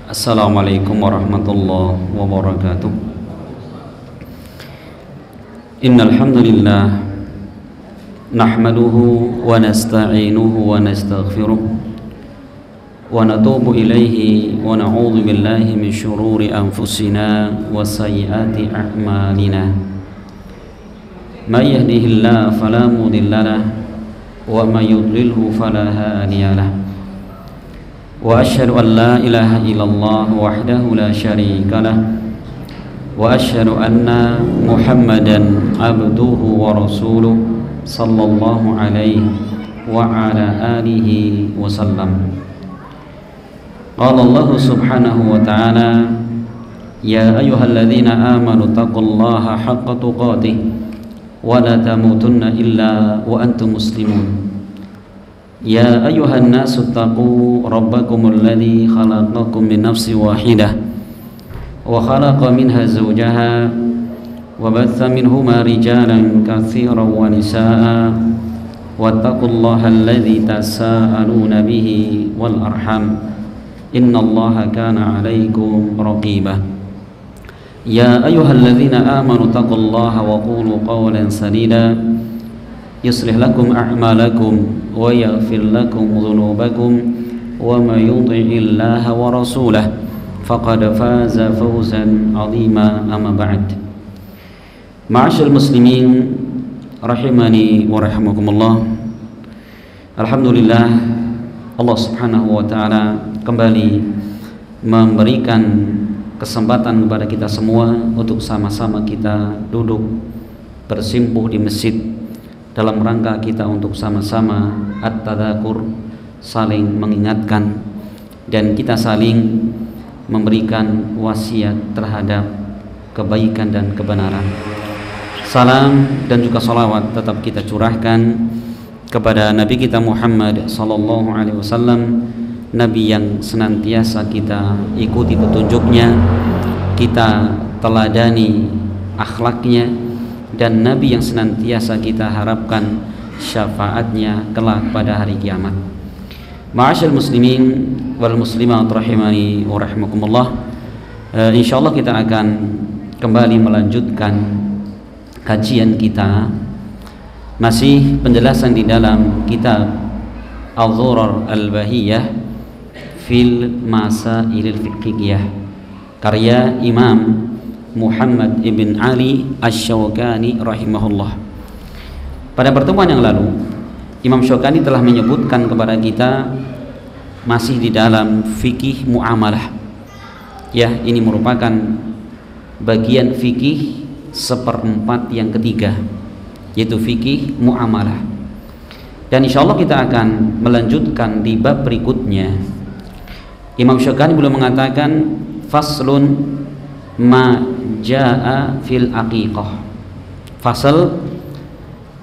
Assalamualaikum warahmatullahi wabarakatuh. Innal hamdalillah nahmaduhu wa nasta'inuhu wa nastaghfiruh wa natubu ilaihi wa na'udzu billahi min syururi anfusina wa sayyiati a'malina. May yahdihillahu fala mudilla lahu wa may yudlilhu fala hadiya lahu. Wa asyhadu an la ilaha illallah wahdahu la syarika lah wa asyhadu anna Muhammadan abduhu wa rasuluh sallallahu alaihi wa ala alihi wa sallam. Qala Allah subhanahu wa ta'ala, ya ayyuhalladzina amanu taqullaha haqqa tuqatih wa la tamutunna illa wa antum muslimun. Ya ayuhan nasu taqu rabbakumul ladzi khalaqakum min nafsin wahidah wa khalaqa minha zawjaha wa batha minhuma rijalan katsiran wa nisaa'a wattaqullaha alladzi tasaaluna bihi wal arham innallaha kana 'alaikum raqiba. Ya ayyuhalladzina amanu taqullaha wa qulu qawlan sadida yuslih lakum a'malakum wa yaghfir lakum dhunubakum wa may yuti'illaha wa rasulahu faqad faza fawzan 'azima. Amma ba'd. Ma'asyiral muslimin rahimani wa rahimakumullah. Alhamdulillah, Allah Subhanahu wa taala kembali memberikan kesempatan kepada kita semua untuk sama-sama kita duduk bersimpuh di masjid dalam rangka kita untuk sama-sama at-tadzakur, saling mengingatkan, dan kita saling memberikan wasiat terhadap kebaikan dan kebenaran. Salam dan juga salawat tetap kita curahkan kepada Nabi kita Muhammad sallallahu alaihi wasallam, Nabi yang senantiasa kita ikuti petunjuknya, kita teladani akhlaknya, dan Nabi yang senantiasa kita harapkan syafaatnya kelak pada hari kiamat. Ma'asyiral muslimin wal muslimat rahimani wa rahimakumullah. Insyaallah kita akan kembali melanjutkan kajian kita, masih penjelasan di dalam kitab Al-Dhurar Al-Bahiyah fil Masailil Fiqhiyah karya Imam Muhammad ibn Ali Asy-Syaukani rahimahullah. Pada pertemuan yang lalu, Imam Syaukani telah menyebutkan kepada kita masih di dalam fikih muamalah. Ya, ini merupakan bagian fikih seperempat yang ketiga, yaitu fikih muamalah. Dan insyaallah kita akan melanjutkan di bab berikutnya. Imam Syaukani belum mengatakan faslun ma jaa fil aqiqah, fasal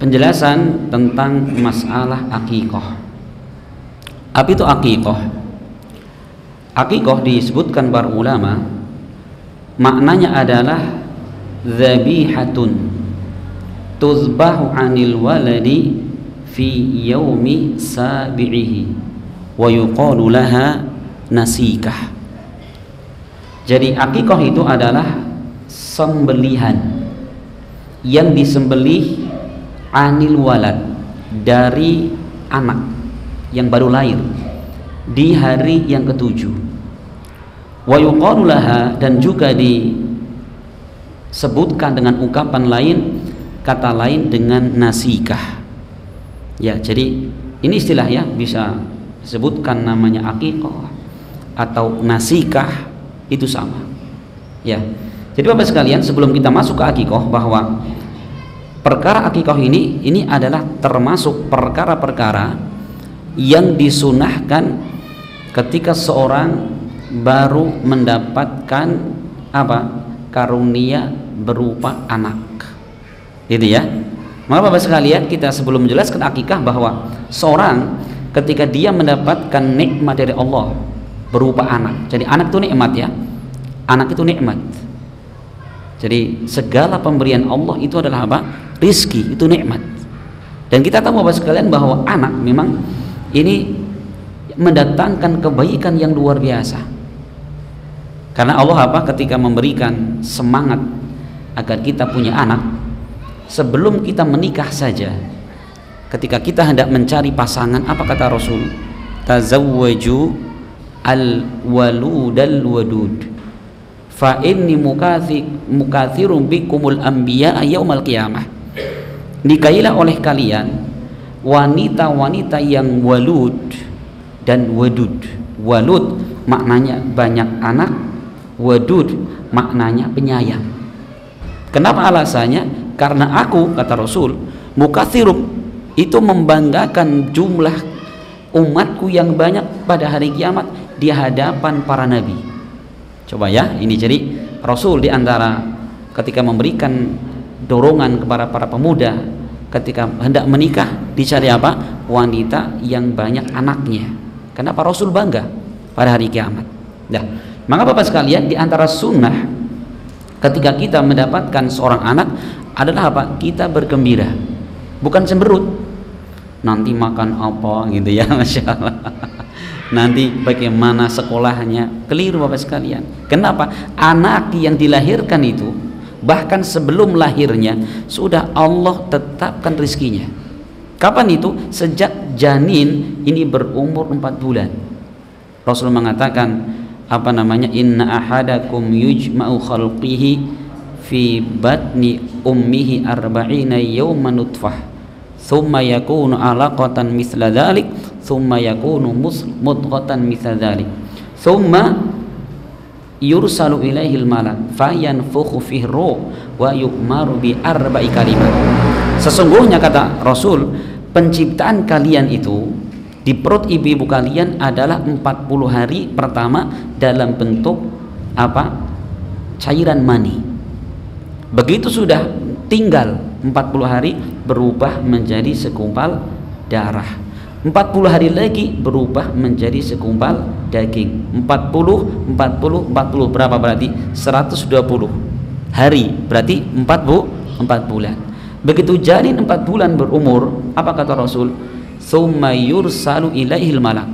penjelasan tentang masalah aqiqah. Apa itu aqiqah? Aqiqah disebutkan para ulama maknanya adalah dhabihatun tuzbahu anil waladi fi yaumi sabi'ihi wa yuqalu laha nasikah. Jadi aqiqah itu adalah sembelihan yang disembelih anil walad, dari anak yang baru lahir di hari yang ketujuh. Wa yuqalu laha, dan juga disebutkan dengan ungkapan lain, kata lain dengan nasikah. Ya, jadi ini istilah ya, bisa disebutkan namanya aqiqah atau nasikah, itu sama. Ya. Jadi Bapak sekalian, sebelum kita masuk ke aqiqah, bahwa perkara aqiqah ini adalah termasuk perkara-perkara yang disunahkan ketika seorang baru mendapatkan karunia berupa anak. Gitu ya. Maka Bapak sekalian, kita sebelum menjelaskan akikah, bahwa seorang ketika dia mendapatkan nikmat dari Allah berupa anak. Jadi anak itu nikmat ya. Anak itu nikmat. Jadi segala pemberian Allah itu adalah apa? Rizki, itu nikmat. Dan kita tahu Bapak sekalian bahwa anak memang ini mendatangkan kebaikan yang luar biasa. Karena Allah ketika memberikan semangat agar kita punya anak, sebelum kita menikah saja, ketika kita hendak mencari pasangan, apa kata Rasul? Tazawwaju al-waludal wadud fa inni mukatsirum bikumul anbiya yaumal qiyamah. Nikahilah oleh kalian wanita-wanita yang walud dan wadud. Walud maknanya banyak anak, wadud maknanya penyayang. Kenapa alasannya? Karena aku, kata Rasul, mukatsirum, itu membanggakan jumlah umatku yang banyak pada hari kiamat di hadapan para nabi. Coba ya, ini jadi Rasul di antara ketika memberikan dorongan kepada para pemuda ketika hendak menikah, dicari apa? Wanita yang banyak anaknya. Kenapa Rasul bangga pada hari kiamat? Nah, maka Bapak sekalian, di antara sunnah ketika kita mendapatkan seorang anak adalah apa? Kita bergembira, bukan cemberut. Nanti makan apa gitu ya, Masya Allah. Nanti bagaimana sekolahnya, keliru Bapak sekalian. Kenapa? Anak yang dilahirkan itu bahkan sebelum lahirnya sudah Allah tetapkan rizkinya. Kapan itu? Sejak janin ini berumur 4 bulan. Rasul mengatakan inna ahadakum yujma'u khalqihi fi batni ummihi arba'ina yawman nutfah thumma yakunu alaqatan mithla dhalik thumma yakunu mudghatan mithla dhalik thumma yursalu ilaihil malak fayanfukhu fihi ruh wa yu'maru bi arba'i kalimat. Sesungguhnya kata Rasul, penciptaan kalian itu di perut ibu kalian adalah 40 hari pertama dalam bentuk cairan mani. Begitu sudah tinggal 40 hari berubah menjadi segumpal darah. 40 hari lagi berubah menjadi segumpal daging. 40 berapa berarti? 120 hari berarti 4 bulan. Begitu janin 4 bulan berumur, apa kata Rasul? Tsumma yursalu ilaihil malak.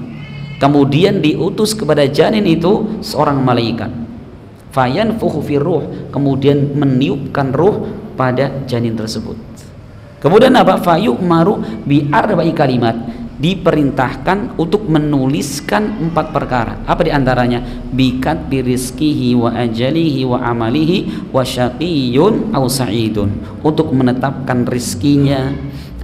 Kemudian diutus kepada janin itu seorang malaikat. Fayanfukhu fir ruh, kemudian meniupkan ruh pada janin tersebut. Kemudian apa? Fayu'maru bi arba'i kalimat, diperintahkan untuk menuliskan 4 perkara. Apa diantaranya? Bikat birizkihi wa ajalihi wa amalihi wa syaqiyun aw sa'idun, untuk menetapkan rizkinya,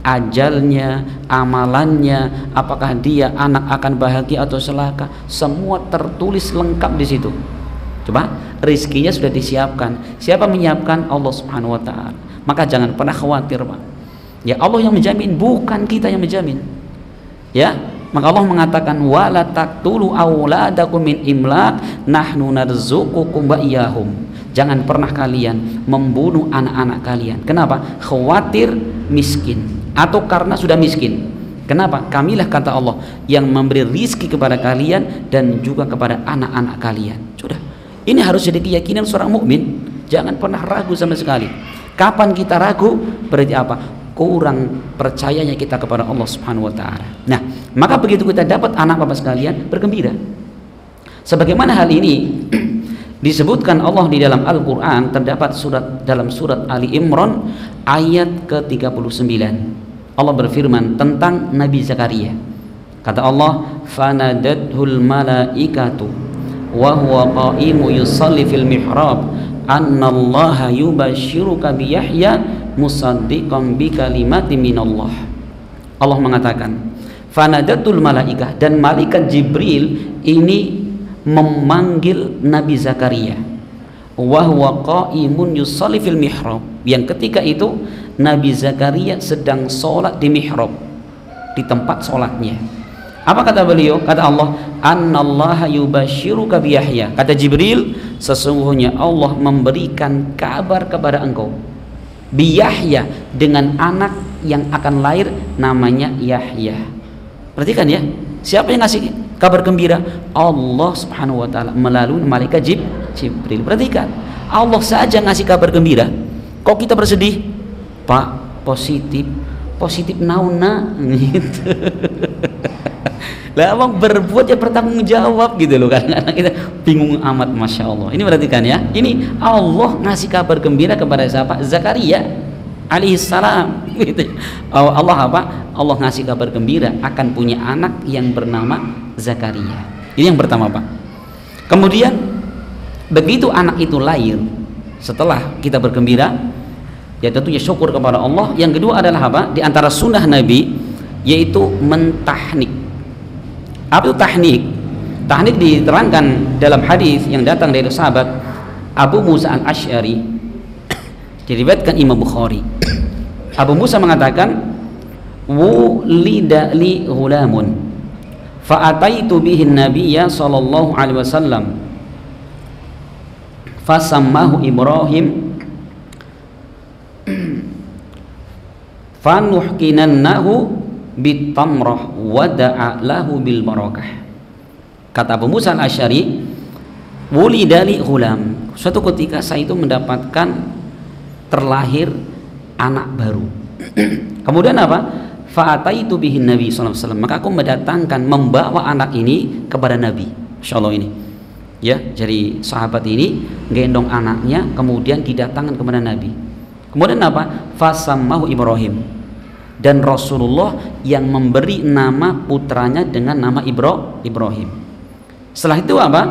ajalnya, amalannya, apakah dia anak akan bahagia atau celaka, semua tertulis lengkap di situ. Coba, rizkinya sudah disiapkan. Siapa menyiapkan? Allah Subhanahu wa taala. Maka jangan pernah khawatir, Pak. Ya, Allah yang menjamin, bukan kita yang menjamin. Ya, maka Allah mengatakan wala taqtulu auladakum min imlaq nahnu narzuqukum wa iyyahum. Jangan pernah kalian membunuh anak-anak kalian. Kenapa? Khawatir miskin atau karena sudah miskin. Kenapa? Kamilah, kata Allah, yang memberi rizki kepada kalian dan juga kepada anak-anak kalian. Sudah. Ini harus jadi keyakinan seorang mukmin. Jangan pernah ragu sama sekali. Kapan kita ragu? Berarti apa? Kurang percayanya kita kepada Allah Subhanahu wa taala. Nah, maka begitu kita dapat anak Bapak sekalian, bergembira. Sebagaimana hal ini disebutkan Allah di dalam Al-Qur'an, terdapat dalam surat Ali Imran ayat ke-39. Allah berfirman tentang Nabi Zakaria. Kata Allah, "Fanadathul malaikatu wa huwa qa'imu yusalli fil mihrab annallaha yubashshiruka bi Yahya musaddiqan bi kalimatin minallah." Allah mengatakan, "Fanadatul malaikah," dan malaikat Jibril ini memanggil Nabi Zakaria. Wa huwa qa'imun yusalli fil mihrab, yang ketika itu Nabi Zakaria sedang sholat di mihrab, di tempat sholatnya. Apa kata beliau? Kata Allah, "Annallaha yubashshiruka bi Yahya." Kata Jibril, sesungguhnya Allah memberikan kabar kepada engkau bi Yahya, dengan anak yang akan lahir namanya Yahya. Perhatikan ya, siapa yang ngasih kabar gembira? Allah Subhanahu wa taala melalui malaikat Jibril. Perhatikan, Allah saja ngasih kabar gembira. Kok kita bersedih? Pak, positif nauna gitu. Lah abang berbuat ya bertanggung jawab gitu loh, kadang-kadang kita bingung amat, masya Allah. Ini perhatikan ya, ini Allah ngasih kabar gembira kepada siapa? Zakaria alaihissalam. Gitu. Allah apa? Allah ngasih kabar gembira akan punya anak yang bernama Zakaria. Ini yang pertama, Pak. Kemudian begitu anak itu lahir, setelah kita bergembira, ya tentunya syukur kepada Allah. Yang kedua adalah apa? Di antara sunnah Nabi, yaitu mentahnik. Apa itu tahnik? Tahnik diterangkan dalam hadis yang datang dari sahabat Abu Musa al-Asy'ari, diriwayatkan Imam Bukhari. Abu Musa mengatakan, wulida li ghulamun fa ataitu bihi an-nabiyya sallallahu alaihi wasallam fasammahu Ibrahim fanuhkinannahu bitamrah wa da'a lahu bil barakah. Kata Abu Musa al-Asy'ari, wulida li ghulam, suatu ketika saya itu mendapatkan terlahir anak baru. Kemudian apa? Fa'ataitu bihin Nabi sallallahu alaihi wasallam, maka aku mendatangkan, membawa anak ini kepada Nabi. Insyaallah ini. Ya, jadi sahabat ini gendong anaknya kemudian didatangkan kepada Nabi. Kemudian apa? Fasammahu Ibrahim. Dan Rasulullah yang memberi nama putranya dengan nama Ibrahim. Setelah itu apa?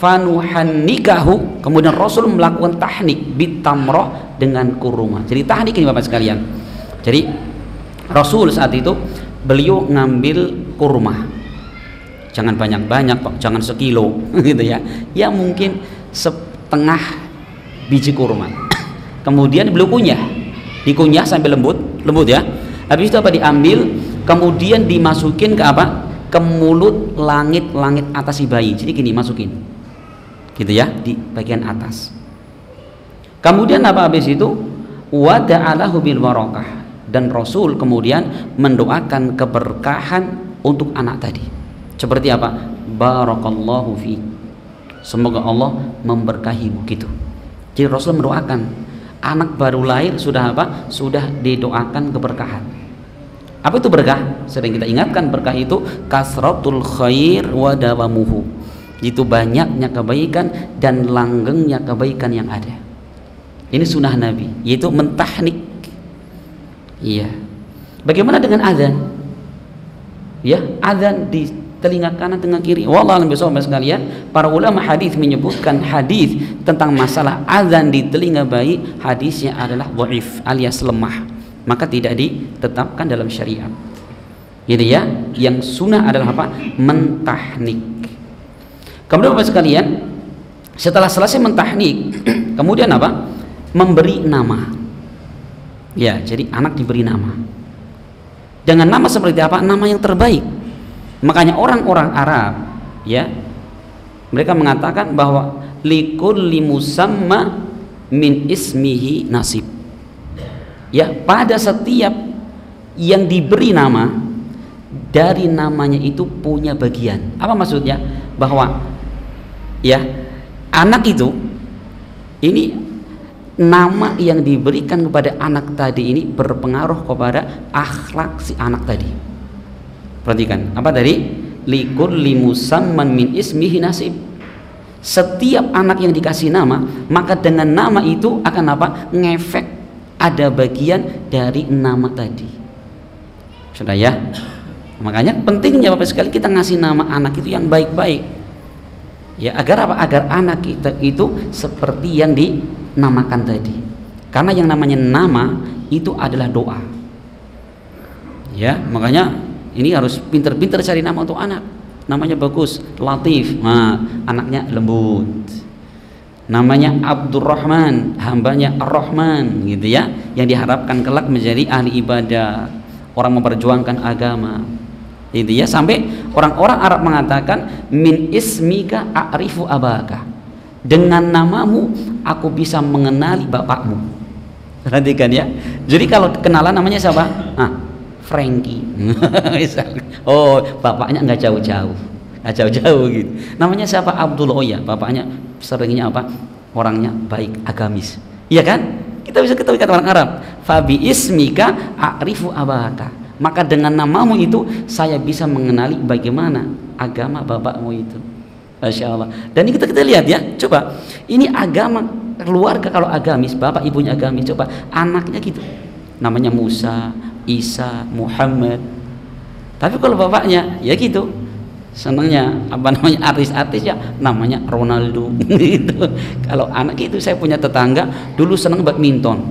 Fanuhannikahu, kemudian Rasul melakukan tahnik bitamroh, dengan kurma. Jadi tahnik ini Bapak sekalian, jadi Rasul saat itu beliau ngambil kurma, jangan banyak-banyak Pak, jangan sekilo gitu ya, ya mungkin setengah biji kurma. Kemudian beliau dikunyah sampai lembut ya. Habis itu apa? Diambil kemudian dimasukin ke apa? Ke mulut langit atas si bayi. Jadi gini, masukin gitu ya, di bagian atas. Kemudian apa? Habis itu wada'alahu bil barakah, dan Rasul kemudian mendoakan keberkahan untuk anak tadi. Seperti apa? Barakallahu fi, semoga Allah memberkahimu, gitu. Jadi Rasul mendoakan anak baru lahir, sudah apa? Sudah didoakan keberkahan. Apa itu berkah? Sering kita ingatkan, berkah itu kasratul khair wa dawamuhu, itu banyaknya kebaikan dan langgengnya kebaikan yang ada. Ini sunnah Nabi, yaitu mentahnik. Iya. Bagaimana dengan azan? Ya, azan di telinga kanan, telinga kiri. Wallahu a'lam bishawab sekalian. Para ulama hadis menyebutkan hadis tentang masalah azan di telinga bayi, hadisnya adalah dhaif alias lemah, maka tidak ditetapkan dalam syariat. Gitu ya. Yang sunnah adalah apa? Mentahnik. Kemudian Bapak sekalian, setelah selesai mentahnik, kemudian apa? Memberi nama. Ya, jadi anak diberi nama. Dengan nama seperti apa? Nama yang terbaik. Makanya orang-orang Arab, ya, mereka mengatakan bahwa likulli musamma min ismihi nasib. Ya, pada setiap yang diberi nama, dari namanya itu punya bagian. Apa maksudnya? Bahwa ya, anak itu, ini nama yang diberikan kepada anak tadi ini berpengaruh kepada akhlak si anak tadi. Perhatikan, apa tadi? Likulli musamman min ismihi nasib. Setiap anak yang dikasih nama, maka dengan nama itu akan apa? Ngefek, ada bagian dari nama tadi. Sudah ya? Makanya pentingnya Bapak sekali kita ngasih nama anak itu yang baik-baik. Ya, agar apa? Agar anak kita itu seperti yang dinamakan tadi. Karena yang namanya nama itu adalah doa. Ya, makanya ini harus pinter-pinter cari nama untuk anak. Namanya bagus, Latif, nah, anaknya lembut. Namanya Abdurrahman, hambanya Ar-Rahman, gitu ya, yang diharapkan kelak menjadi ahli ibadah, orang memperjuangkan agama, gitu ya. Sampai orang-orang Arab mengatakan, min ismika a'rifu abaka, dengan namamu aku bisa mengenali bapakmu. Perhatikan ya. Jadi kalau kenalan namanya siapa? Frankie. Oh, bapaknya nggak jauh-jauh, gitu. Namanya siapa? Abdullah. Oh ya, bapaknya seringnya apa? Orangnya baik, agamis. Iya kan? Kita bisa ketahui kata orang Arab. Fabi ismika a'rifu abaka. maka dengan namamu itu saya bisa mengenali bagaimana agama bapakmu itu. Masya Allah. Dan ini kita lihat ya, coba ini agama keluarga, kalau agamis, bapak ibunya agamis, coba anaknya gitu, namanya Musa, Isa, Muhammad. Tapi kalau bapaknya ya gitu, senangnya apa namanya, artis-artis ya namanya Ronaldo gitu. Kalau anak itu, saya punya tetangga dulu senang badminton,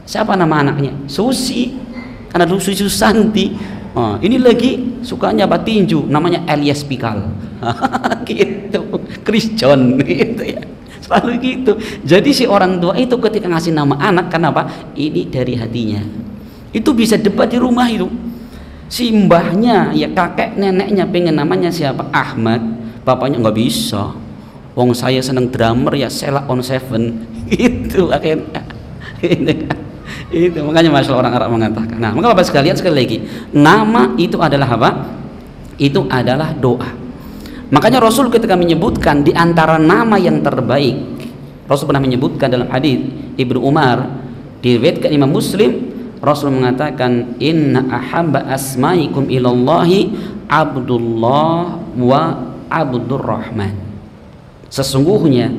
siapa nama anaknya? Susi, karena dulu Susi Susanti. Ini lagi sukanya tinju, namanya Elias Pikal gitu, Chris John gitu ya, selalu gitu. Jadi si orang tua itu ketika ngasih nama anak, kenapa? Ini dari hatinya. Itu bisa debat di rumah itu, si mbahnya ya, kakek neneknya pengen namanya siapa? Ahmad, bapaknya nggak bisa, wong saya seneng drummer ya, Sheila on Seven gitu akhirnya. Itu makanya masalah orang Arab mengatakan. Nah, maka Bapak sekalian, sekali lagi, nama itu adalah apa? Itu adalah doa. Makanya Rasul ketika menyebutkan di antara nama yang terbaik, Rasul pernah menyebutkan dalam hadis Ibnu Umar, diriwayatkan Imam Muslim, Rasul mengatakan, inna ahabba asmaikum ilallahi Abdullah wa Abdurrahman. Sesungguhnya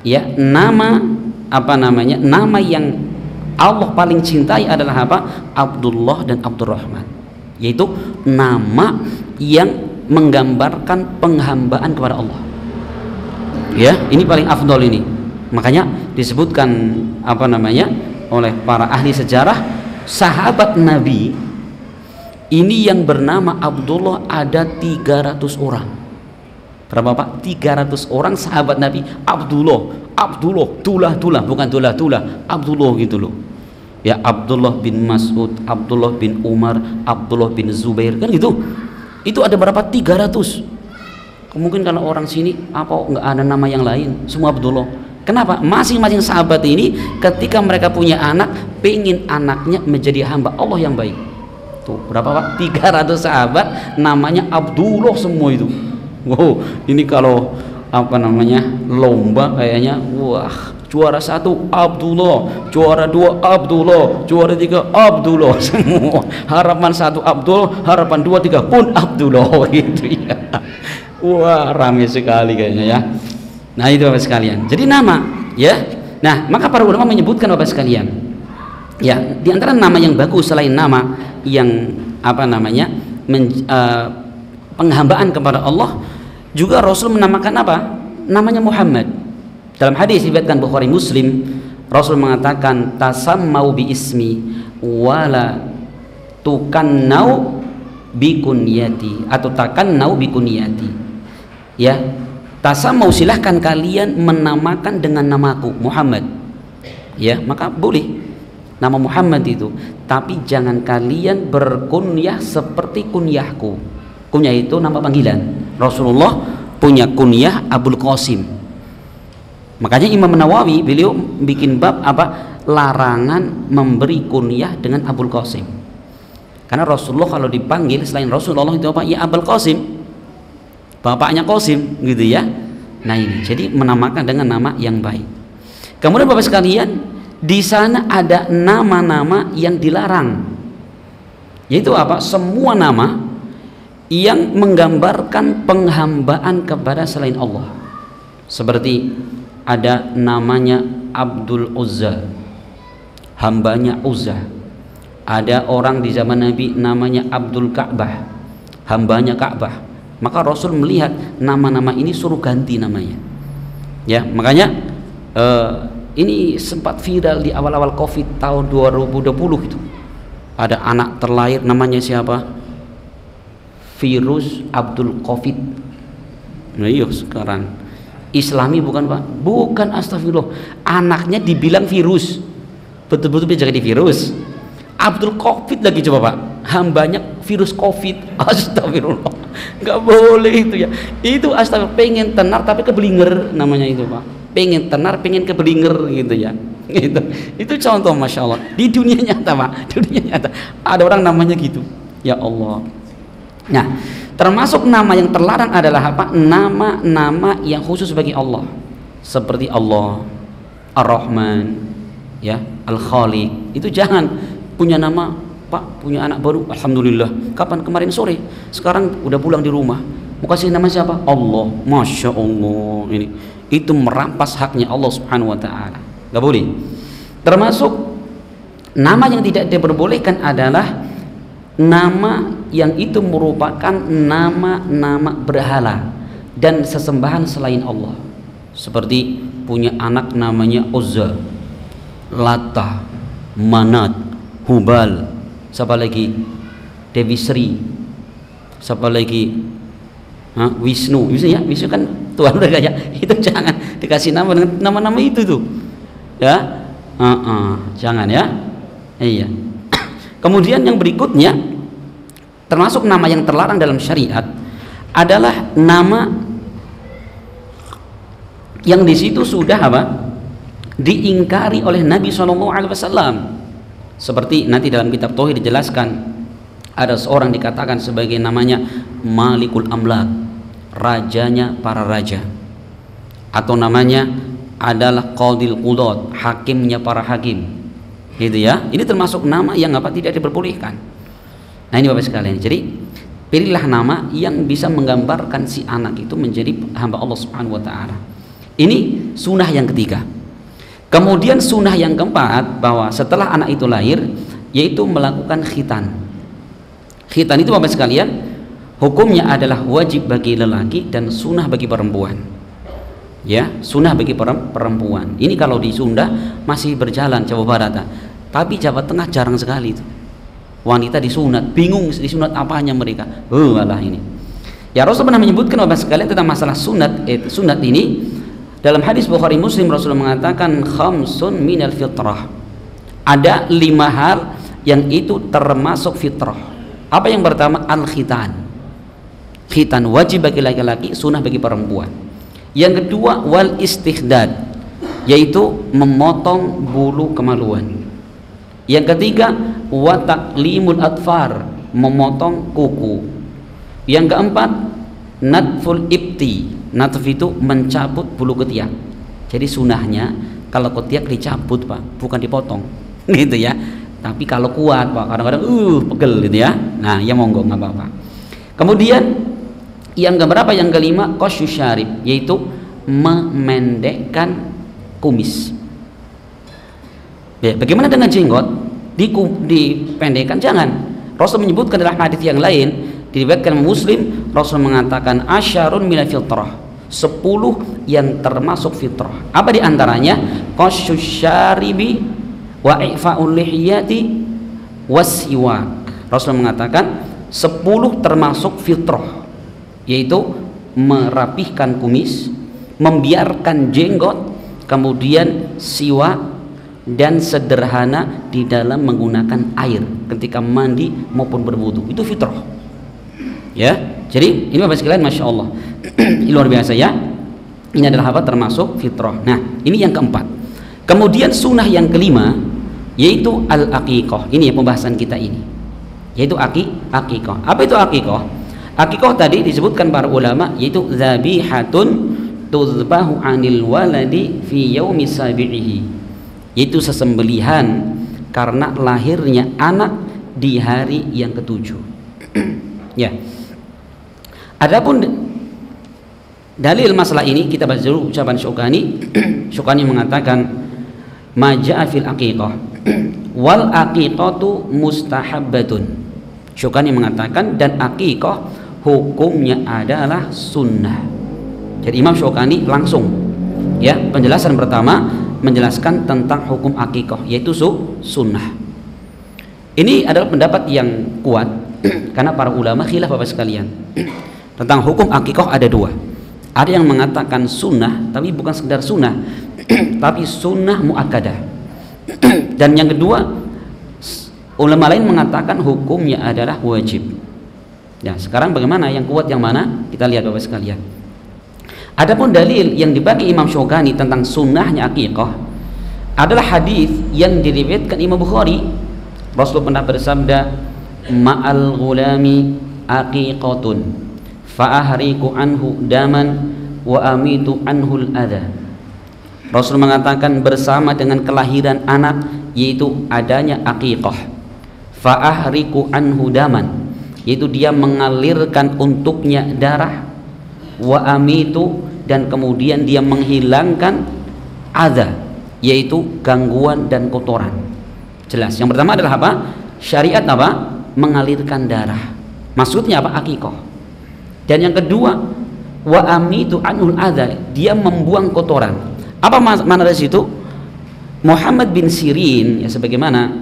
ya, nama apa namanya, nama yang Allah paling cintai adalah apa? Abdullah dan Abdurrahman, yaitu nama yang menggambarkan penghambaan kepada Allah. Ya, ini paling afdol ini. Makanya disebutkan apa namanya oleh para ahli sejarah, sahabat Nabi ini yang bernama Abdullah ada 300 orang. Berapa Pak? 300 orang sahabat Nabi Abdullah, tulah bukan tulah, Abdullah gitu loh. Ya, Abdullah bin Mas'ud, Abdullah bin Umar, Abdullah bin Zubair, kan gitu. Itu ada berapa? 300. Mungkin kalau orang sini apa nggak ada nama yang lain, semua Abdullah. Kenapa? Masing-masing sahabat ini ketika mereka punya anak, pengen anaknya menjadi hamba Allah yang baik. Tuh, berapa Pak? 300 sahabat namanya Abdullah semua itu. Wow, ini kalau apa namanya lomba kayaknya, wah, juara 1 Abdullah, juara 2 Abdullah, juara 3 Abdullah semua. Harapan 1 Abdullah, harapan 2, 3 pun Abdullah gitu ya. Wah, ramai sekali kayaknya ya. Nah, itu Bapak sekalian. Jadi nama ya. Nah, maka para ulama menyebutkan Bapak sekalian, ya, di antara nama yang bagus selain nama yang apa namanya penghambaan kepada Allah, juga Rasul menamakan apa? Namanya Muhammad. Dalam hadis diriwayatkan Bukhari Muslim, Rasul mengatakan, tasammau bi ismi wala tukannau bi kunyati, atau takannau bi kunyati. Ya, tasammau, silahkan kalian menamakan dengan namaku Muhammad. Ya, maka boleh nama Muhammad itu, tapi jangan kalian berkunyah seperti kunyahku. Kunyah itu nama panggilan. Rasulullah punya kunyah Abul Qasim. Makanya Imam Nawawi beliau bikin bab apa? Larangan memberi kunyah dengan Abul Qasim. Karena Rasulullah kalau dipanggil selain Rasulullah itu apa? Ya Abul Qasim, bapaknya Qasim gitu ya. Nah ini, jadi menamakan dengan nama yang baik. Kemudian Bapak sekalian, di sana ada nama-nama yang dilarang. Yaitu apa? Semua nama yang menggambarkan penghambaan kepada selain Allah. Seperti ada namanya Abdul Uzza, hambanya Uzza. Ada orang di zaman Nabi namanya Abdul Ka'bah, hambanya Ka'bah. Maka Rasul melihat nama-nama ini suruh ganti namanya. Ya, makanya ini sempat viral di awal-awal Covid tahun 2020 itu. Ada anak terlahir namanya siapa? Virus Abdul Covid. Nah iya, sekarang Islami bukan Pak? Bukan, astagfirullah. Anaknya dibilang virus, betul-betul bisa jadi virus. Abdul Covid lagi, coba Pak, hambanya virus Covid. Astagfirullah, nggak boleh itu ya. Itu astagfirullah, pengen tenar tapi kebelinger namanya itu Pak. Pengen tenar, pengen kebelinger gitu ya. Itu contoh, masya Allah, di dunia nyata Pak, dunia nyata ada orang namanya gitu. Ya Allah. Nah, termasuk nama yang terlarang adalah apa? Nama-nama yang khusus bagi Allah, seperti Allah, Ar-Rahman, ya, Al-Khaliq. Itu jangan punya nama Pak punya anak baru, alhamdulillah. Kapan? Kemarin sore. Sekarang udah pulang di rumah. Mau kasih nama siapa? Allah. Masya Allah. Ini itu merampas haknya Allah Subhanahu Wa Taala. Gak boleh. Termasuk nama yang tidak diperbolehkan adalah nama yang itu merupakan nama-nama berhala dan sesembahan selain Allah. Seperti punya anak namanya Uzza, Lata, Manat, Hubal, siapa lagi? Dewi Sri, siapa lagi? Wisnu. Ya, Wisnu kan Tuhan mereka ya. Itu jangan dikasih nama dengan nama-nama itu tuh. Ya, jangan ya. Iya. Kemudian yang berikutnya, termasuk nama yang terlarang dalam syariat adalah nama yang di situ sudah apa? Diingkari oleh Nabi SAW. Seperti nanti dalam kitab Tauhid dijelaskan, ada seorang dikatakan sebagai namanya Malikul Amlak, rajanya para raja, atau namanya adalah Qadil Qudat, hakimnya para hakim, gitu ya. Ini termasuk nama yang apa? Tidak diperbolehkan. Nah ini Bapak sekalian, jadi pilihlah nama yang bisa menggambarkan si anak itu menjadi hamba Allah Subhanahu Wa Taala. Ini sunnah yang ketiga. Kemudian sunnah yang keempat, bahwa setelah anak itu lahir, yaitu melakukan khitan. Khitan itu Bapak sekalian, hukumnya adalah wajib bagi lelaki dan sunnah bagi perempuan. Ya, sunnah bagi perempuan. Ini kalau di Sunda masih berjalan Jawa Barat, tapi Jawa Tengah jarang sekali itu. Wanita disunat, bingung disunat apanya mereka. Alah ini. Ya, Rasul pernah menyebutkan Bapak sekalian tentang masalah sunat. Sunat ini dalam hadis Bukhari Muslim, Rasul mengatakan khamsun minal fitrah. Ada 5 hal yang itu termasuk fitrah. Apa yang pertama? Al-khitan. Khitan wajib bagi laki-laki, sunnah bagi perempuan. Yang kedua wal istighdad, yaitu memotong bulu kemaluan. Yang ketiga wa taqlimul atfar, memotong kuku. Yang keempat natful ibti, natf itu mencabut bulu ketiak. Jadi sunahnya kalau ketiak dicabut Pak, bukan dipotong gitu ya. Tapi kalau kuat Pak, kadang-kadang pegel gitu ya. Nah ya monggo nggak apa-apa. Kemudian yang keberapa? Yang kelima qasyu syarib, yaitu memendekkan kumis. Ya, bagaimana dengan jenggot? Dipendekkan? Jangan. Rasul menyebutkan dalam hadis yang lain, diriwayatkan Muslim, Rasul mengatakan asyarun minal fitrah, 10 yang termasuk fitrah. Apa diantaranya? Qasyu syaribi wa i'fa'ul lihiyati wasiwak. Rasul mengatakan 10 termasuk fitrah, yaitu merapihkan kumis, membiarkan jenggot, kemudian siwak, dan sederhana di dalam menggunakan air ketika mandi maupun berwudu. Itu fitrah ya. Jadi ini Bapak sekalian, Masya Allah luar biasa ya. Ini adalah apa? Termasuk fitrah. Nah ini yang keempat. Kemudian sunnah yang kelima, yaitu al-aqiqah. Ini ya pembahasan kita ini, yaitu aqiqah. Apa itu aqiqah? Aqiqah tadi disebutkan para ulama, yaitu zabihatun tuzbahu anil waladi fi yaumi sabi'ihi, yaitu sesembelihan karena lahirnya anak di hari yang ke-7. Ya. Adapun dalil masalah ini, kita baca dulu ucapan Syukani. Syukani mengatakan maja'a fil aqiqah wal aqiqatu mustahabbatun. Syukani mengatakan dan aqiqah hukumnya adalah sunnah. Jadi Imam Syukani langsung ya, penjelasan pertama menjelaskan tentang hukum aqiqah, yaitu sunnah. Ini adalah pendapat yang kuat karena para ulama khilaf Bapak sekalian. Tentang hukum aqiqah ada 2. Ada yang mengatakan sunnah, tapi bukan sekedar sunnah tapi sunnah muakkadah. Dan yang kedua, ulama lain mengatakan hukumnya adalah wajib. Ya, sekarang bagaimana? Yang kuat yang mana? Kita lihat Bapak sekalian. Adapun dalil yang dibagi Imam Syukani tentang sunnahnya aqiqah adalah hadis yang diriwayatkan Imam Bukhari. Rasul pernah bersabda, ma'al ghulami aqiqatun fa ahriku anhu daman wa amitu anhul adha. Rasul mengatakan bersama dengan kelahiran anak, yaitu adanya aqiqah, Fa'ahriku anhu daman, yaitu dia mengalirkan untuknya darah. Wa amitu, dan kemudian dia menghilangkan adza, yaitu gangguan dan kotoran. Jelas. Yang pertama adalah apa? Syariat apa? Mengalirkan darah. Maksudnya apa? Akikah. Dan yang kedua, wa amitu anul adza, dia membuang kotoran. Apa makna dari situ? Muhammad bin Sirin, ya, sebagaimana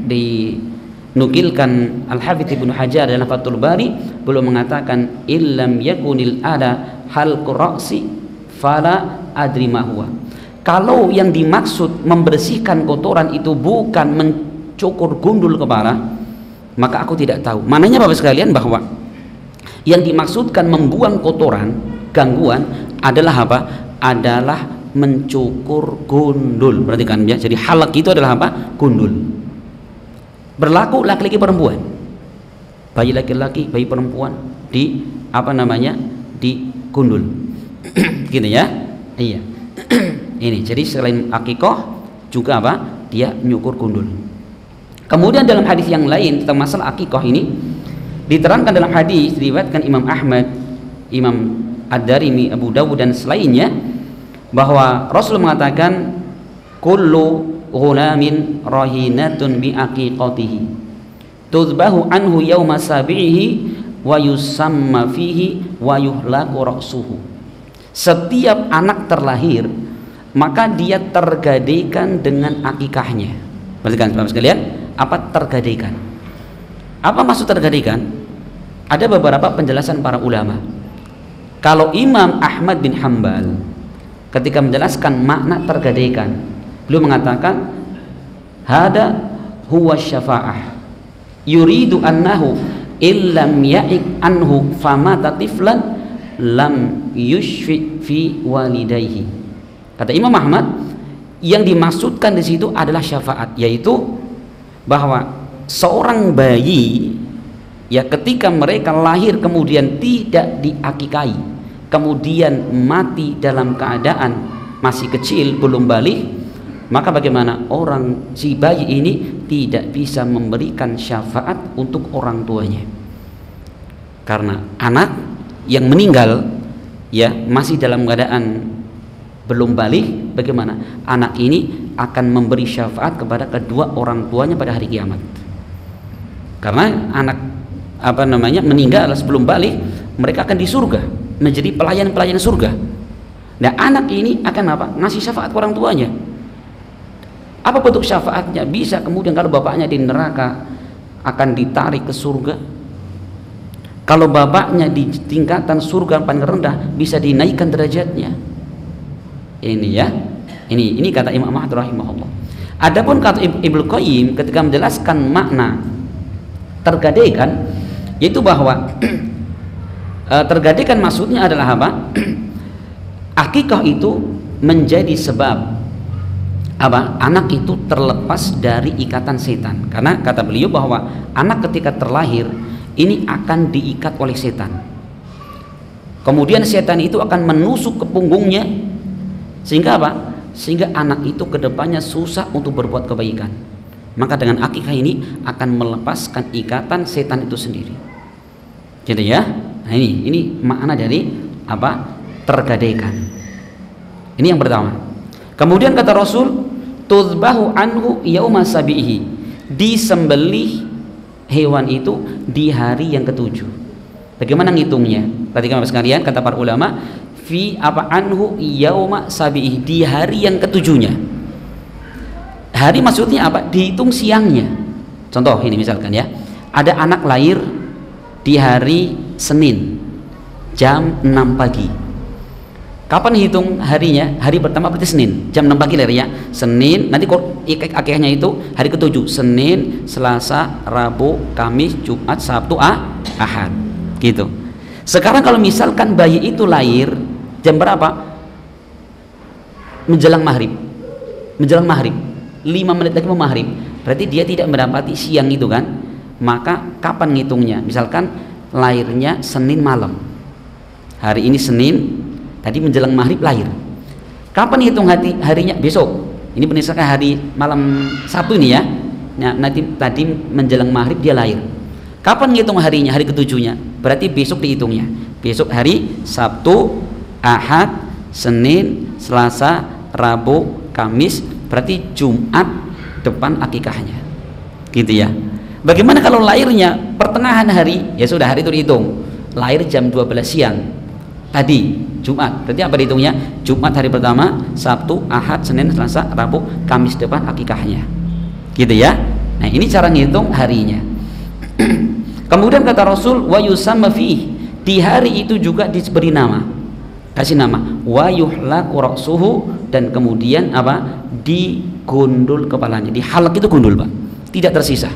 dinukilkan Al-Hafidz Ibnu Hajar dalam Fathul Bari, belum mengatakan illam yakunil ada halqu ra'si fala adri ma huwa. Kalau yang dimaksud membersihkan kotoran itu bukan mencukur gundul kepala, maka aku tidak tahu. Maknanya Bapak sekalian bahwa yang dimaksudkan membuang kotoran, gangguan adalah apa? Adalah mencukur gundul. Perhatikan ya. Jadi halak itu adalah apa? Gundul. Berlaku laki-laki perempuan. Bayi laki-laki, bayi perempuan di apa namanya? Di gundul. Gitu ya. Iya. Ini. Jadi selain akikah juga apa? Dia nyukur gundul. Kemudian dalam hadis yang lain tentang masalah akikah ini diterangkan dalam hadis diriwayatkan Imam Ahmad, Imam Ad-Darimi, Abu Dawud dan selainnya, bahwa Rasul mengatakan kullu ghulamin rahinatun bi aqiqatihi tudbahu anhu yauma sabihi wa yusamma fihi wa yuhlaku ra'suhu. Setiap anak terlahir maka dia tergadaikan dengan akikahnya. Perhatikan Bapak sekalian, apa tergadaikan? Apa maksud tergadaikan? Ada beberapa penjelasan para ulama. Kalau Imam Ahmad bin Hanbal ketika menjelaskan makna tergadaikan, beliau mengatakan hada huwa syafa'ah yuridu annahu illam ya'ik anhu famata tiflan lam yushfi fi walidayhi. Kata Imam Ahmad, yang dimaksudkan di situ adalah syafaat, yaitu bahwa seorang bayi ya ketika mereka lahir kemudian tidak diakikai, kemudian mati dalam keadaan masih kecil belum balik, maka bagaimana orang si bayi ini tidak bisa memberikan syafaat untuk orang tuanya, karena anak yang meninggal ya masih dalam keadaan belum balik, bagaimana anak ini akan memberi syafaat kepada kedua orang tuanya pada hari kiamat, karena anak apa namanya meninggal sebelum balik, mereka akan di surga menjadi pelayan-pelayan surga. Nah anak ini akan apa? Ngasih syafaat ke orang tuanya. Apa bentuk syafaatnya? Bisa kemudian kalau bapaknya di neraka akan ditarik ke surga, kalau bapaknya di tingkatan surga paling rendah bisa dinaikkan derajatnya. Ini ya, ini kata Imam Ahmad rahimahullah. Adapun kata Ibnu Qayyim ketika menjelaskan makna tergadaikan, yaitu bahwa tergadaikan maksudnya adalah apa? Akikah itu menjadi sebab apa? Anak itu terlepas dari ikatan setan. Karena kata beliau bahwa anak ketika terlahir ini akan diikat oleh setan. Kemudian setan itu akan menusuk ke punggungnya, sehingga apa? Sehingga anak itu kedepannya susah untuk berbuat kebaikan. Maka dengan akikah ini akan melepaskan ikatan setan itu sendiri. Jadi ya, nah ini makna dari apa? Tergadaikan. Ini yang pertama. Kemudian kata Rasul, tuzbahu anhu yauma sabihi, disembelih hewan itu di hari yang ketujuh. Bagaimana ngitungnya? Perhatikan Bapak sekalian, kata para ulama, fi apa anhu yauma sabihi, di hari yang ketujuhnya. Hari maksudnya apa? Dihitung siangnya. Contoh ini misalkan ya, ada anak lahir di hari Senin jam 6 pagi. Kapan hitung harinya? Hari pertama berarti Senin jam 6 pagi lahirnya. Senin, nanti akikahnya itu hari ketujuh, Senin, Selasa, Rabu, Kamis, Jumat, Sabtu, Ahad gitu. Sekarang kalau misalkan bayi itu lahir jam berapa? Menjelang maghrib, 5 menit lagi mau maghrib, berarti dia tidak mendapati siang itu kan. Maka kapan ngitungnya? Misalkan lahirnya Senin malam, hari ini Senin, tadi menjelang maghrib lahir. Kapan hitung harinya? Besok. Ini berdasarkan hari malam Sabtu ini ya. Nah, nanti tadi menjelang maghrib dia lahir. Kapan ngitung harinya? Hari ketujuhnya. Berarti besok dihitungnya. Besok hari Sabtu, Ahad, Senin, Selasa, Rabu, Kamis, berarti Jumat depan akikahnya. Gitu ya. Bagaimana kalau lahirnya pertengahan hari? Ya sudah, hari itu dihitung. Lahir jam 12 siang. Tadi Jumat. Berarti apa dihitungnya? Jumat hari pertama, Sabtu, Ahad, Senin, Selasa, Rabu, Kamis depan akikahnya. Gitu ya. Nah, ini cara ngitung harinya. Kemudian kata Rasul, wa yusamma fihi, di hari itu juga diberi nama, kasih nama, wa yuhlaqu ra'suhu, dan kemudian apa, digundul kepalanya. Dihalak itu gundul, Pak, tidak tersisa,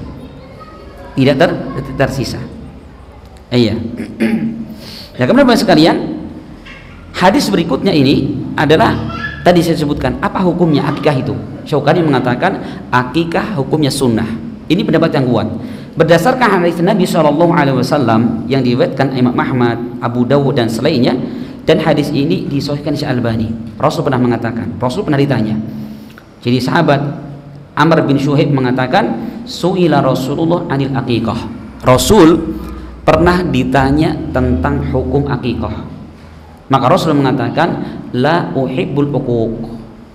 tidak tersisa. Iya. Ya, kemudian Bapak sekalian, hadis berikutnya ini adalah tadi saya sebutkan apa hukumnya akikah itu. Syaukani mengatakan akikah hukumnya sunnah. Ini pendapat yang kuat. Berdasarkan hadis Nabi SAW yang diriwayatkan Imam Ahmad, Abu Dawud dan selainnya, dan hadis ini disahihkan Syekh Albani. Rasul pernah mengatakan, Rasul pernah ditanya. Jadi sahabat Amr bin Syuhaib mengatakan, su'ila Rasulullah anil aqiqah. Rasul pernah ditanya tentang hukum akikah. Maka Rasul mengatakan, la uhibbul uquq.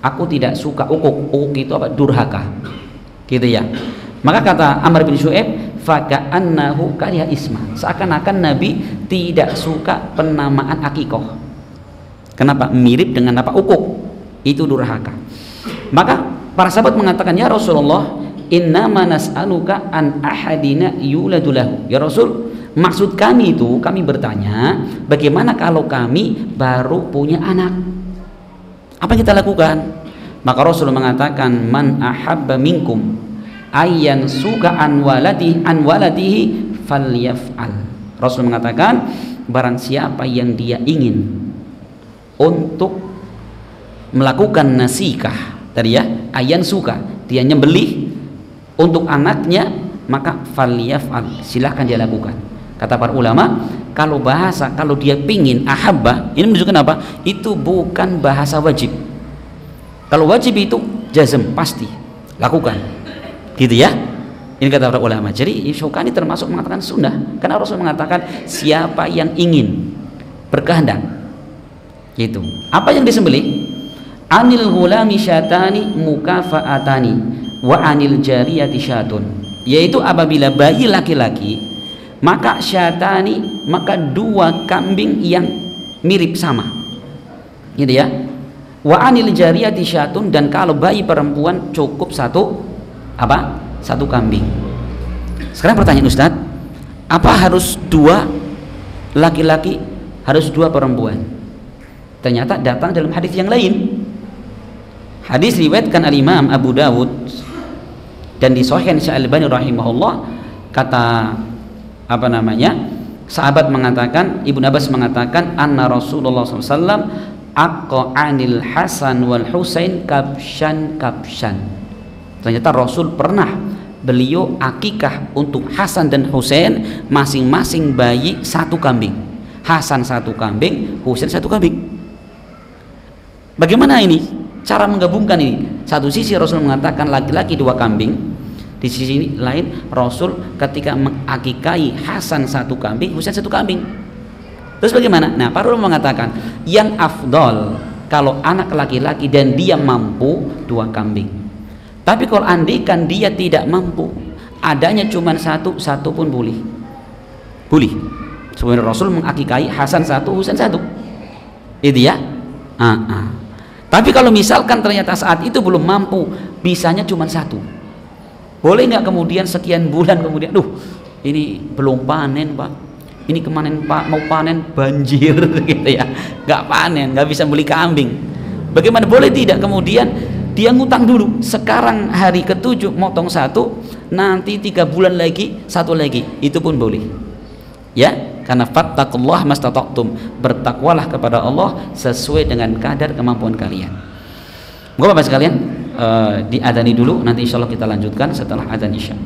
Aku tidak suka uquq. Uquq itu apa? Durhaka. Gitu ya. Maka kata Amr bin Syu'aib, faka'annahu kariha isma, seakan-akan Nabi tidak suka penamaan akikah. Kenapa? Mirip dengan apa? Uquq, itu durhaka. Maka para sahabat mengatakan, ya Rasulullah, innama nas'aluka an ahadina yuladu lahu. Ya Rasul, maksud kami itu, kami bertanya, bagaimana kalau kami baru punya anak? Apa yang kita lakukan? Maka Rasul mengatakan, man ahabba minkum ayyan suka an waladihi falyaf'al. Rasul mengatakan, barang siapa yang dia ingin untuk melakukan nasikah, tadi ya, ayyan suka, dia nyembelih untuk anaknya, maka falyaf'al, silahkan dia lakukan. Kata para ulama, kalau bahasa, kalau dia pingin ahabba, ini menunjukkan apa? Itu bukan bahasa wajib. Kalau wajib itu jazm, pasti lakukan, gitu ya. Ini kata para ulama. Jadi Syaukani termasuk mengatakan sunnah, karena Rasul mengatakan siapa yang ingin berkehendak, gitu. Apa yang disembelih? Anil ghulami syatani mukafa'atani wa anil jariyati syatun, yaitu apabila bayi laki-laki, maka syatani, maka dua kambing yang mirip sama, gitu ya. Wa anil jariyati syatun, dan kalau bayi perempuan cukup satu apa? Satu kambing. Sekarang pertanyaan Ustaz, apa harus dua laki-laki, harus dua perempuan? Ternyata datang dalam hadis yang lain. Hadis riwayatkan al-Imam Abu Dawud dan disahihkan Syekh Albani rahimahullah. Kata apa namanya, sahabat mengatakan, Ibnu Abbas mengatakan, anna Rasulullah SAW aqqa anil Hasan wal Husain kabshan. Ternyata Rasul pernah, beliau akikah untuk Hasan dan Husain, masing-masing bayi satu kambing. Hasan satu kambing, Husain satu kambing. Bagaimana ini cara menggabungkan ini? Satu sisi Rasul mengatakan laki-laki dua kambing, di sisi lain Rasul ketika mengakikahi Hasan satu kambing, Husain satu kambing. Terus bagaimana? Nah, para ulama mengatakan yang afdol kalau anak laki-laki dan dia mampu dua kambing. Tapi kalau andikan dia tidak mampu, adanya cuma satu pun boleh. Boleh. Sebenarnya Rasul mengakikahi Hasan satu, Husain satu. Itu ya. Tapi kalau misalkan ternyata saat itu belum mampu, bisanya cuma satu. Boleh nggak kemudian sekian bulan kemudian, ini belum panen Pak, ini kemarin Pak mau panen banjir gitu ya, nggak panen, nggak bisa beli kambing. Bagaimana? Boleh tidak kemudian dia ngutang dulu, sekarang hari ke-7 motong satu, nanti 3 bulan lagi satu lagi, itu pun boleh ya. Karena fattaqullaha mastata'tum, bertakwalah kepada Allah sesuai dengan kadar kemampuan kalian. Moga Bapak sekalian, diadani dulu, nanti insya Allah kita lanjutkan setelah adzan isya.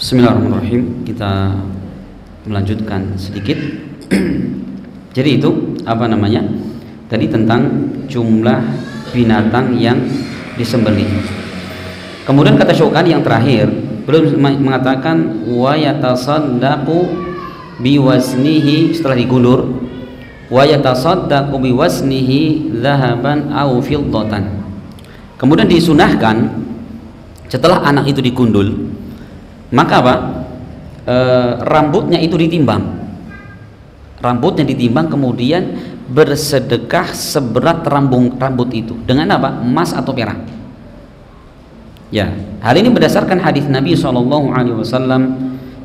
Bismillahirrahmanirrahim. Kita melanjutkan sedikit. Jadi itu apa namanya? Tadi tentang jumlah binatang yang disembelih. Kemudian kata Syukani yang terakhir, belum mengatakan wa yatasaddaqu biwaznihi, setelah digulur wa yatasaddaqu biwaznihi dzahaban aw fiddatan. Kemudian disunahkan setelah anak itu digundul, maka apa? Rambutnya itu ditimbang. Rambutnya ditimbang, kemudian bersedekah seberat rambut itu. Dengan apa? Emas atau perak. Ya, hal ini berdasarkan hadis Nabi SAW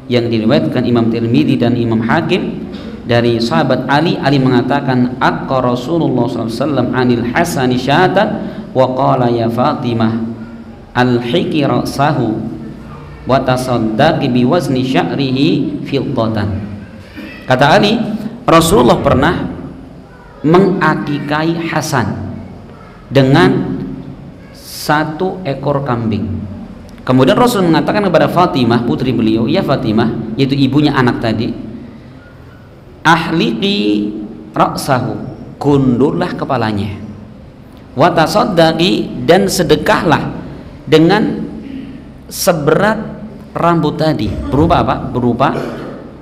yang diriwayatkan Imam Tirmidzi dan Imam Hakim dari sahabat Ali. Ali mengatakan, "Aqqa Rasulullah SAW anil Hasani syatan wa qala ya Fatimah al-hiki ra'sahu wa tasaddaqi biwazni sya'rihi fiddatan." Kata Ali, Rasulullah pernah mengakikai Hasan dengan 1 ekor kambing. Kemudian Rasul mengatakan kepada Fatimah, putri beliau, "Ya Fatimah," yaitu ibunya anak tadi, "ahliqi ra'sahu," gundurlah kepalanya, "wa tasaddaqi," dan sedekahlah dengan seberat rambut tadi, berupa apa? Berupa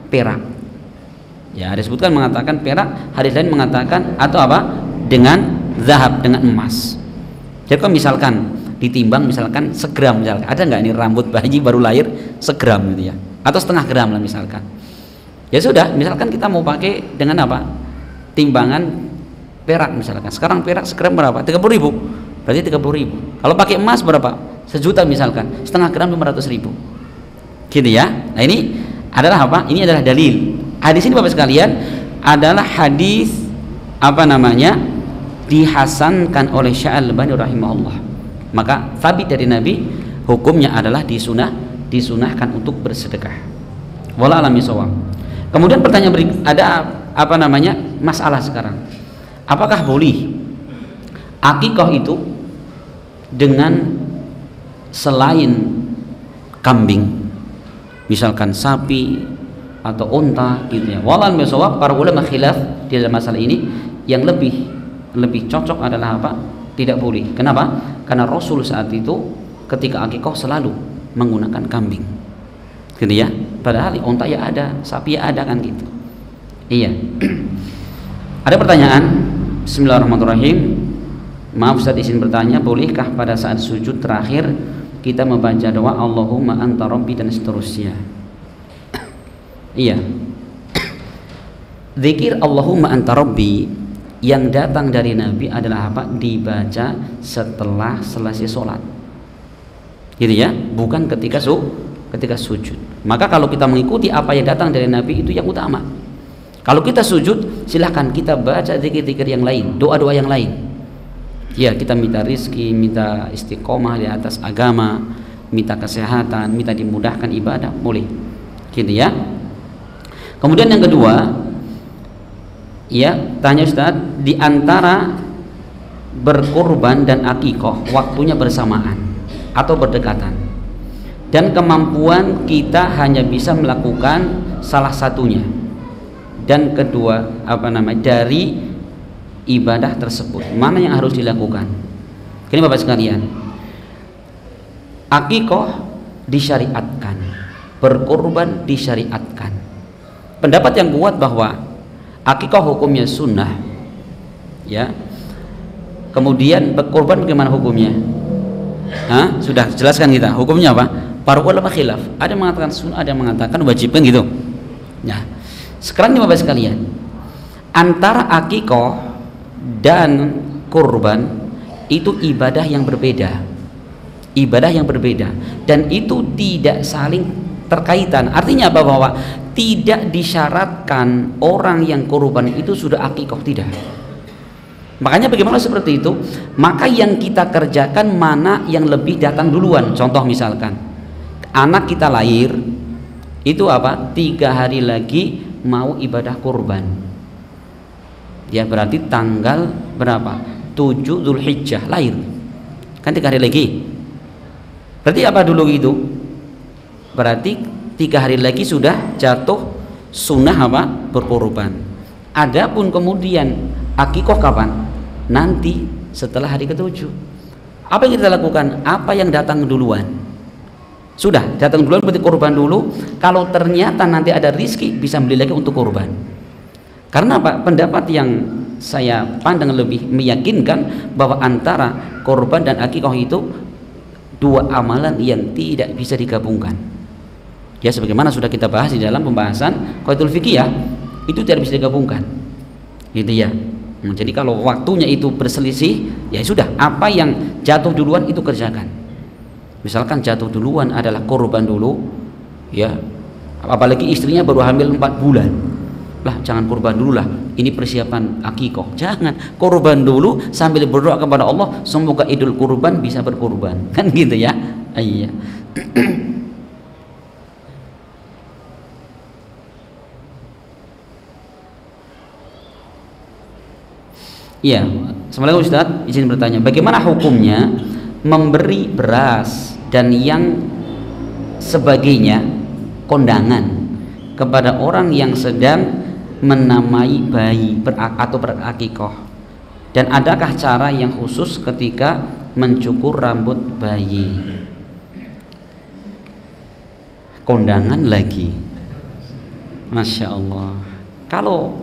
perak. Ya, disebutkan mengatakan perak, hadis lain mengatakan atau apa? Dengan zahab, dengan emas. Jadi kalau misalkan ditimbang, misalkan segram, misalkan ada nggak ini rambut bayi baru lahir segram gitu ya, atau setengah gram lah misalkan. Ya sudah, misalkan kita mau pakai dengan apa? Timbangan perak misalkan. Sekarang perak segram berapa? 30.000. Berarti 30.000. Kalau pakai emas berapa? 1 juta misalkan, setengah gram 500.000. Gitu ya. Nah ini adalah apa? Ini adalah dalil. Hadis ini Bapak sekalian adalah hadis apa namanya? Dihasankan oleh Syekh Al-Albani rahimahullah. Maka sabit dari Nabi, hukumnya adalah disunahkan untuk bersedekah. Wallahu a'lam bishawab. Kemudian pertanyaan ada apa namanya? Masalah sekarang. Apakah boleh akikah itu dengan selain kambing, misalkan sapi atau unta gitu ya? Wallahu a'lam bishawab. Para ulama khilaf di dalam masalah ini. Yang lebih cocok adalah apa? Tidak boleh. Kenapa? Karena Rasul saat itu ketika akikah selalu menggunakan kambing, gitu ya. Padahal unta ya ada, sapi ya ada kan gitu. Iya. Ada pertanyaan. Bismillahirrahmanirrahim. Maaf Ustaz, izin bertanya, bolehkah pada saat sujud terakhir kita membaca doa Allahumma anta rabbi dan seterusnya? Iya. Zikir Allahumma anta rabbi yang datang dari Nabi adalah apa? Dibaca setelah selesai sholat, gitu ya, bukan ketika sujud. Maka kalau kita mengikuti apa yang datang dari Nabi itu yang utama. Kalau kita sujud, silahkan kita baca zikir-zikir yang lain, doa-doa yang lain. Ya, kita minta rizki, minta istiqomah di atas agama, minta kesehatan, minta dimudahkan ibadah, boleh, gitu ya. Kemudian yang kedua, ya, tanya Ustaz, di antara berkurban dan akikah waktunya bersamaan atau berdekatan, dan kemampuan kita hanya bisa melakukan salah satunya, dan kedua apa namanya dari ibadah tersebut mana yang harus dilakukan? Ini Bapak sekalian, akikah disyariatkan, berkurban disyariatkan. Pendapat yang kuat bahwa akikah hukumnya sunnah, ya. Kemudian berkurban bagaimana hukumnya? Sudah jelaskan kita. Hukumnya apa? Para ulama khilaf. Ada yang mengatakan sunnah, ada yang mengatakan wajib, kan gitu. Nah, sekarang nih Bapak sekalian, antara akikah dan kurban itu ibadah yang berbeda. Ibadah yang berbeda, dan itu tidak saling terkaitan. Artinya apa? Bahwa tidak disyaratkan orang yang kurban itu sudah akikah, tidak. Makanya bagaimana seperti itu? Maka yang kita kerjakan mana yang lebih datang duluan. Contoh misalkan anak kita lahir itu apa? 3 hari lagi mau ibadah kurban, ya berarti tanggal berapa? 7 Zulhijjah lahir, kan 3 hari lagi. Berarti apa dulu itu? Berarti 3 hari lagi sudah jatuh sunnah apa? Berkurban. Adapun kemudian akikah kapan? Nanti setelah hari ke-7. Apa yang kita lakukan? Apa yang datang duluan? Sudah datang duluan berarti kurban dulu. Kalau ternyata nanti ada rizki, bisa beli lagi untuk kurban. Karena apa? Pendapat yang saya pandang lebih meyakinkan bahwa antara kurban dan akikah itu dua amalan yang tidak bisa digabungkan. Ya, sebagaimana sudah kita bahas di dalam pembahasan qaidul fikih, itu tidak bisa digabungkan, gitu ya. Jadi kalau waktunya itu berselisih, ya sudah, apa yang jatuh duluan itu kerjakan. Misalkan jatuh duluan adalah kurban dulu, ya, apalagi istrinya baru hamil 4 bulan, lah jangan kurban dulu lah, ini persiapan akikah. Jangan, kurban dulu sambil berdoa kepada Allah semoga idul kurban bisa berkurban, kan gitu ya. Iya. Iya, Assalamualaikum Ustaz, izin bertanya, bagaimana hukumnya memberi beras dan yang sebagainya kondangan kepada orang yang sedang menamai bayi atau berakikah, dan adakah cara yang khusus ketika mencukur rambut bayi? Kondangan lagi, Masya Allah. Kalau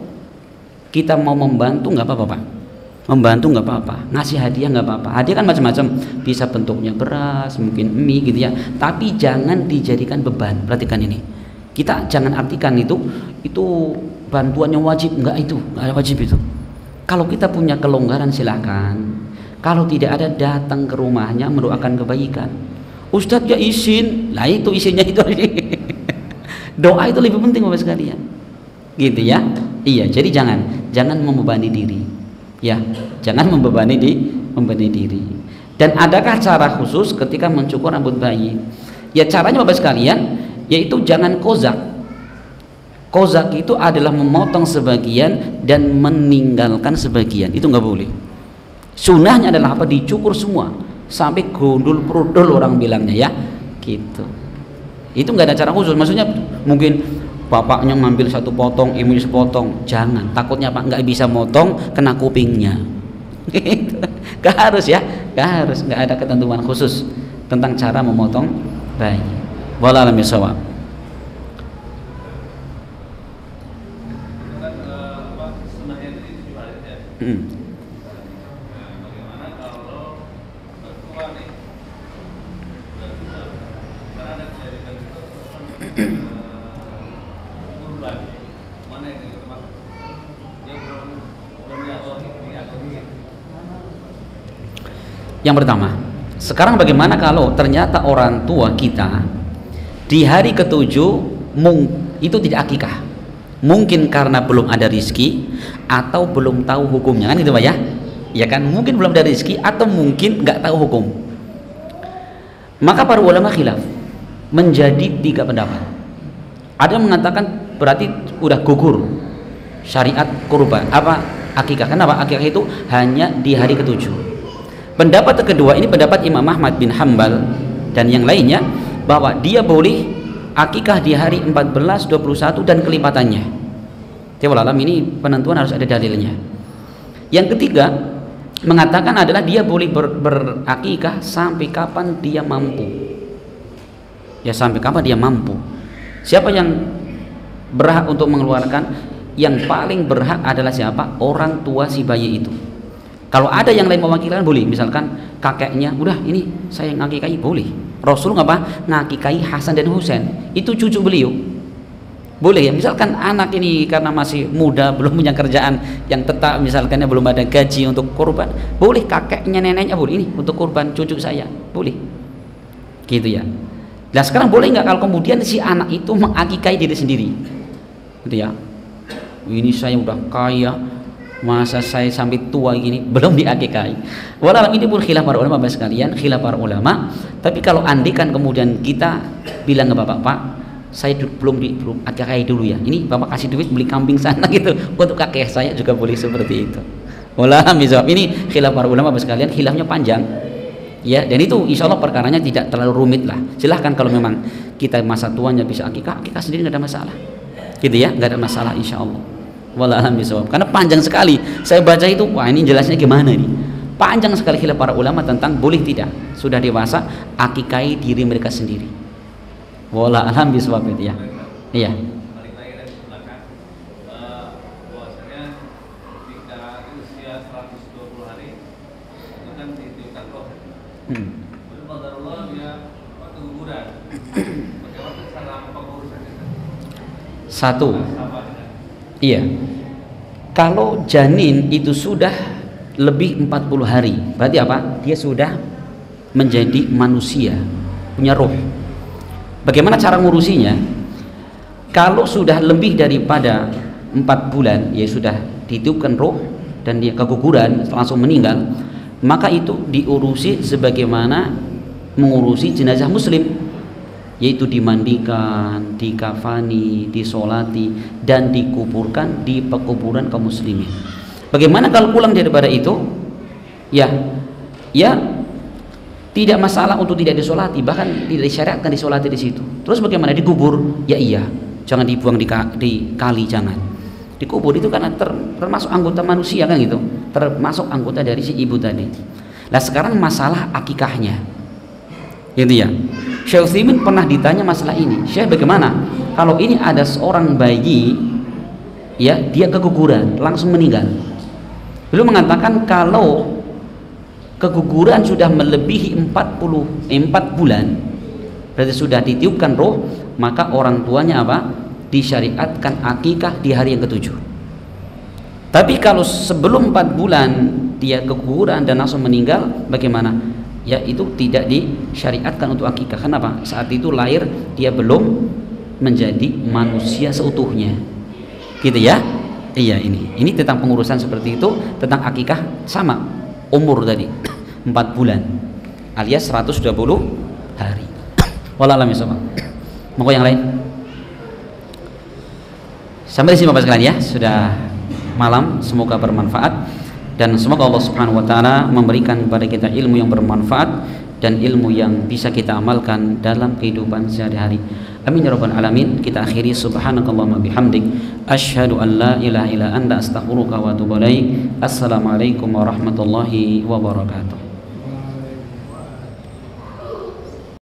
kita mau membantu nggak apa-apa Pak, membantu nggak apa-apa, ngasih hadiah nggak apa-apa. Hadiah kan macam-macam, bisa bentuknya beras, mungkin mie gitu ya, tapi jangan dijadikan beban. Perhatikan ini, kita jangan artikan itu bantuannya wajib, nggak ada wajib itu. Kalau kita punya kelonggaran silahkan, kalau tidak ada datang ke rumahnya mendoakan kebaikan. Ustadz ya izin, lah itu izinnya itu Doa itu lebih penting Bapak sekalian. Gitu ya. Iya, jadi jangan membebani diri. Ya, jangan membebani diri. Dan adakah cara khusus ketika mencukur rambut bayi? Ya caranya Bapak sekalian, yaitu jangan kozak. Kozak itu adalah memotong sebagian dan meninggalkan sebagian. Itu nggak boleh. Sunnahnya adalah apa? Dicukur semua sampai gundul perudul orang bilangnya ya. Gitu. Itu nggak ada cara khusus. Maksudnya mungkin bapaknya ngambil satu potong, ibunya sepotong. Jangan. Takutnya Pak nggak bisa motong, kena kupingnya. Gitu. Gak harus ya. Gak harus. Gak ada ketentuan khusus tentang cara memotong bayi. Wallahu a'lam bishawab. Bagaimana kalau bertua nih karena ada kejadian itu kurban mana yang termasuk dia belum diatur. Yang pertama, sekarang bagaimana kalau ternyata orang tua kita di hari ketujuh itu tidak akikah? Mungkin karena belum ada rizki atau belum tahu hukumnya, kan gitu Pak ya? Ya kan, mungkin belum ada rizki atau mungkin nggak tahu hukum. Maka para ulama khilaf menjadi 3 pendapat. Ada yang mengatakan berarti udah gugur syariat kurban apa akikah. Kenapa? Akikah itu hanya di hari ketujuh. Pendapat kedua ini pendapat Imam Ahmad bin Hambal dan yang lainnya, bahwa dia boleh akikah di hari 14, 21 dan kelipatannya. Wallahualam, ini penentuan harus ada dalilnya. Yang ketiga mengatakan adalah dia boleh berakikah sampai kapan dia mampu. Ya, sampai kapan dia mampu. Siapa yang berhak untuk mengeluarkan? Yang paling berhak adalah siapa? Orang tua si bayi itu. Kalau ada yang lain mewakilkan boleh, misalkan kakeknya, udah ini saya ngakikai, boleh. Rasul ngapa? Ngakikai Hasan dan Husain, itu cucu beliau, boleh ya. Misalkan anak ini karena masih muda, belum punya kerjaan yang tetap, misalkan belum ada gaji untuk kurban, boleh kakeknya, neneknya boleh, ini untuk kurban cucu saya, boleh. Gitu ya. Nah sekarang boleh nggak kalau kemudian si anak itu mengakikai diri sendiri, gitu ya? Ini saya udah kaya, masa saya sampai tua gini belum diakikai. Walau ini pun khilaf para ulama sekalian, khilaf para ulama. Tapi kalau andikan kemudian kita bilang ke bapak, Pak, saya belum akikai dulu ya, ini bapak kasih duit beli kambing sana gitu untuk kakek saya, juga boleh seperti itu. Walau ini khilaf para ulama sekalian, khilafnya panjang ya, dan itu insya Allah perkaranya tidak terlalu rumit lah. Silahkan kalau memang kita masa tuanya bisa akikah sendiri, nggak ada masalah gitu ya, nggak ada masalah insya Allah. Wallahualam, karena panjang sekali saya baca itu. Wah, ini jelasnya gimana nih, panjang sekali khilaf para ulama tentang boleh tidak sudah dewasa akikai diri mereka sendiri. Wallahualam bisawab itu ya. Iya. Balik lagi dari belakang, bahwasanya ketika usia 120 hari itu kan ditiupkan roh. Lalu qadarullah dia keguguran. Bagaimana cara pengurusan itu? Satu. Iya, kalau janin itu sudah lebih 40 hari, berarti apa? Dia sudah menjadi manusia, punya roh. Bagaimana cara ngurusinya? Kalau sudah lebih daripada 4 bulan, ya sudah ditiupkan roh dan dia keguguran langsung meninggal, maka itu diurusi sebagaimana mengurusi jenazah muslim, yaitu dimandikan, dikafani, disolati, dan dikuburkan di pekuburan kaum muslimin. Bagaimana kalau pulang daripada itu? Ya tidak masalah untuk tidak disolati, bahkan tidak disyariatkan disolati di situ. Terus bagaimana dikubur? Ya iya, jangan dibuang di kali, jangan. Dikubur itu karena termasuk anggota manusia kan gitu, termasuk anggota dari si ibu tadi. Nah sekarang masalah akikahnya, gitu ya. Syekh Utsaimin pernah ditanya masalah ini, Syekh bagaimana kalau ini ada seorang bayi ya, dia keguguran langsung meninggal. Beliau mengatakan kalau keguguran sudah melebihi 4 bulan, berarti sudah ditiupkan roh, maka orang tuanya apa? Disyariatkan akikah di hari yang ketujuh. Tapi kalau sebelum 4 bulan dia keguguran dan langsung meninggal, bagaimana? Ya itu tidak disyariatkan untuk akikah. Kenapa? Saat itu lahir dia belum menjadi manusia seutuhnya. Gitu ya. Iya, ini tentang pengurusan seperti itu. Tentang akikah sama umur tadi 4 bulan alias 120 hari. Wallahu a'lam bishawab. Mau yang lain? Sampai di sini Bapak sekalian ya, sudah malam, semoga bermanfaat dan semoga Allah Subhanahu wa taala memberikan kepada kita ilmu yang bermanfaat dan ilmu yang bisa kita amalkan dalam kehidupan sehari-hari. Amin ya rabbal alamin. Kita akhiri subhanakallahumma bihamdik asyhadu an la ilaha illa anta astaghfiruka wa atubu ilaik. Assalamualaikum warahmatullahi wabarakatuh.